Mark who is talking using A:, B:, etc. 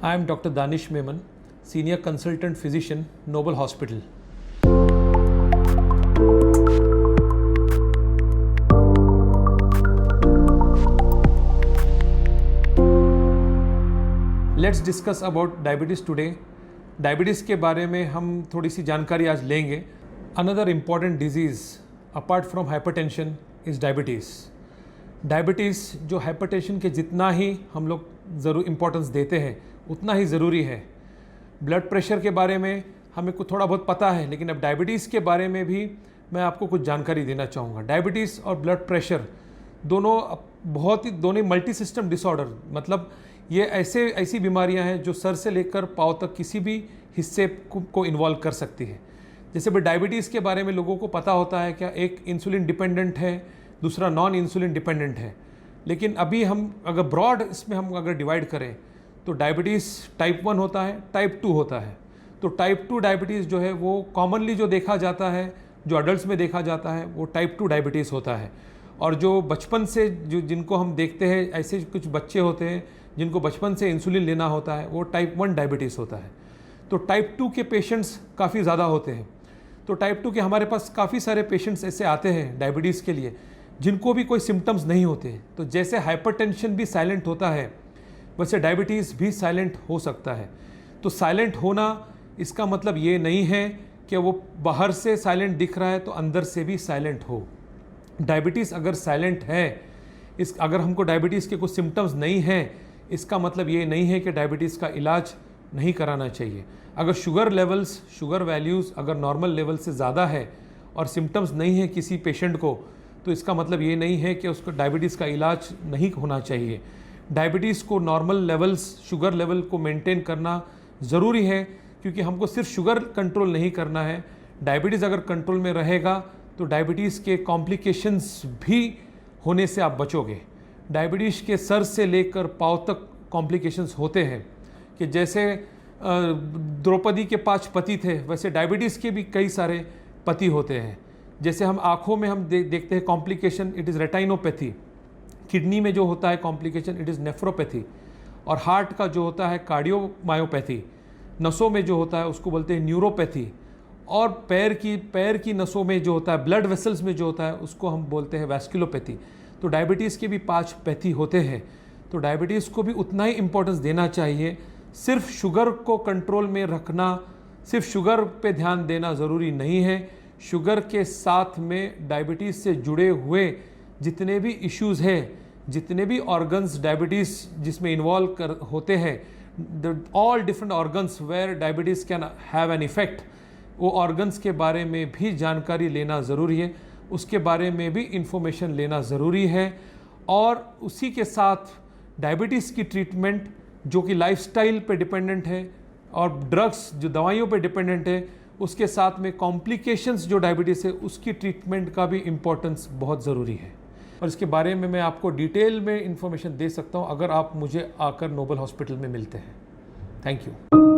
A: I am Dr. Danish Memon, Senior Consultant Physician, Noble Hospital. Let's discuss about diabetes today. Diabetes के बारे में हम थोड़ी सी जानकारी आज लेंगे. Another important disease apart from hypertension is diabetes. Diabetes जो हाइपरटेंशन के जितना ही हम लोग इम्पोर्टेंस देते हैं उतना ही ज़रूरी है. ब्लड प्रेशर के बारे में हमें कुछ थोड़ा बहुत पता है, लेकिन अब डायबिटीज़ के बारे में भी मैं आपको कुछ जानकारी देना चाहूँगा. डायबिटीज़ और ब्लड प्रेशर दोनों मल्टी सिस्टम डिसऑर्डर, मतलब ये ऐसी बीमारियां हैं जो सर से लेकर पाँव तक किसी भी हिस्से को इन्वॉल्व कर सकती है. जैसे भी डायबिटीज़ के बारे में लोगों को पता होता है क्या, एक इंसुलिन डिपेंडेंट है, दूसरा नॉन इंसुलिन डिपेंडेंट है. लेकिन अभी हम अगर ब्रॉड इसमें हम अगर डिवाइड करें तो डायबिटीज़ टाइप 1 होता है, टाइप 2 होता है. तो टाइप 2 डायबिटीज़ जो है वो कॉमनली जो देखा जाता है, जो अडल्ट में देखा जाता है, वो टाइप 2 डायबिटीज़ होता है. और जो बचपन से जिनको हम देखते हैं, ऐसे कुछ बच्चे होते हैं जिनको बचपन से इंसुलिन लेना होता है, वो टाइप 1 डायबिटीज़ होता है. तो टाइप 2 के पेशेंट्स काफ़ी ज़्यादा होते हैं. तो टाइप 2 के हमारे पास काफ़ी सारे पेशेंट्स ऐसे आते हैं डायबिटीज़ के लिए जिनको भी कोई सिम्टम्स नहीं होते. तो जैसे हाइपरटेंशन भी साइलेंट होता है, वैसे डायबिटीज़ भी साइलेंट हो सकता है. तो साइलेंट होना इसका मतलब ये नहीं है कि वो बाहर से साइलेंट दिख रहा है तो अंदर से भी साइलेंट हो. डायबिटीज़ अगर साइलेंट है, अगर हमको डायबिटीज़ के कुछ सिम्टम्स नहीं हैं, इसका मतलब ये नहीं है कि डायबिटीज़ का इलाज नहीं कराना चाहिए. अगर शुगर वैल्यूज़ अगर नॉर्मल लेवल से ज़्यादा है और सिम्टम्स नहीं है किसी पेशेंट को, तो इसका मतलब ये नहीं है कि उसको डायबिटीज़ का इलाज नहीं होना चाहिए. डायबिटीज़ को नॉर्मल लेवल्स, शुगर लेवल को मेंटेन करना ज़रूरी है, क्योंकि हमको सिर्फ शुगर कंट्रोल नहीं करना है. डायबिटीज़ अगर कंट्रोल में रहेगा तो डायबिटीज़ के कॉम्प्लिकेशंस भी होने से आप बचोगे. डायबिटीज़ के सर से लेकर पाँव तक कॉम्प्लिकेशंस होते हैं कि जैसे द्रौपदी के 5 पति थे, वैसे डायबिटीज़ के भी कई सारे पति होते हैं. जैसे हम आँखों में हम देखते हैं कॉम्प्लिकेशन, इट इज़ रेटाइनोपैथी. किडनी में जो होता है कॉम्प्लिकेशन, इट इज़ नेफ्रोपैथी. और हार्ट का जो होता है कार्डियोमायोपैथी. नसों में जो होता है उसको बोलते हैं न्यूरोपैथी. और पैर की नसों में जो होता है, ब्लड वेसल्स में जो होता है, उसको हम बोलते हैं वैस्कुलोपैथी. तो डायबिटीज़ के भी 5 पैथी होते हैं. तो डायबिटीज़ को भी उतना ही इम्पोर्टेंस देना चाहिए. सिर्फ शुगर को कंट्रोल में रखना, सिर्फ शुगर पे ध्यान देना ज़रूरी नहीं है. शुगर के साथ में डायबिटीज़ से जुड़े हुए जितने भी इश्यूज़ हैं, जितने भी ऑर्गन्स डायबिटीज़ जिसमें इन्वॉल्व होते हैं, all different organs where diabetes can have an effect, वो ऑर्गन्स के बारे में भी जानकारी लेना ज़रूरी है. उसके बारे में भी इंफॉर्मेशन लेना ज़रूरी है. और उसी के साथ डायबिटीज़ की ट्रीटमेंट जो कि लाइफस्टाइल पे डिपेंडेंट है और ड्रग्स जो दवाइयों पे डिपेंडेंट है, उसके साथ में कॉम्प्लिकेशंस जो डायबिटीज़ है उसकी ट्रीटमेंट का भी इम्पोर्टेंस बहुत ज़रूरी है. और इसके बारे में मैं आपको डिटेल में इंफॉर्मेशन दे सकता हूँ अगर आप मुझे आकर नोबल हॉस्पिटल में मिलते हैं. Thank you.